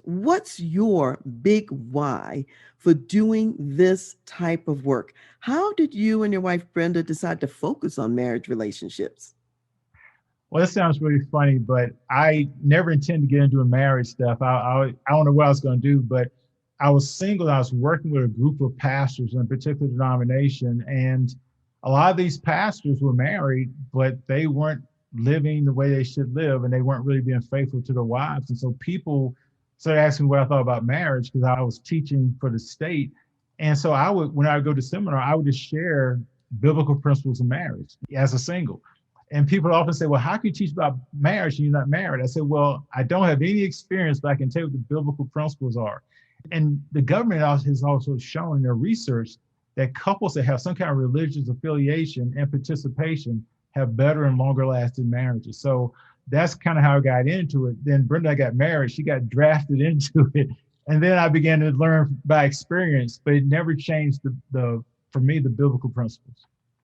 What's your big why for doing this type of work? How did you and your wife, Brenda, decide to focus on marriage relationships? Well, that sounds really funny, but I never intended to get into a marriage stuff. I don't know what I was going to do, but I was single. I was working with a group of pastors in a particular denomination, and a lot of these pastors were married, but they weren't living the way they should live, and they weren't really being faithful to their wives. And so people started asking me what I thought about marriage because I was teaching for the state, and so I would, when I would go to seminar, I would just share biblical principles of marriage as a single. And people often say, well, how can you teach about marriage and you're not married? I said, well, I don't have any experience, but I can tell you what the biblical principles are. And the government has also shown in their research that couples that have some kind of religious affiliation and participation have better and longer lasting marriages. So that's kind of how I got into it. Then Brenda and I got married. She got drafted into it. And then I began to learn by experience, but it never changed for me, the biblical principles.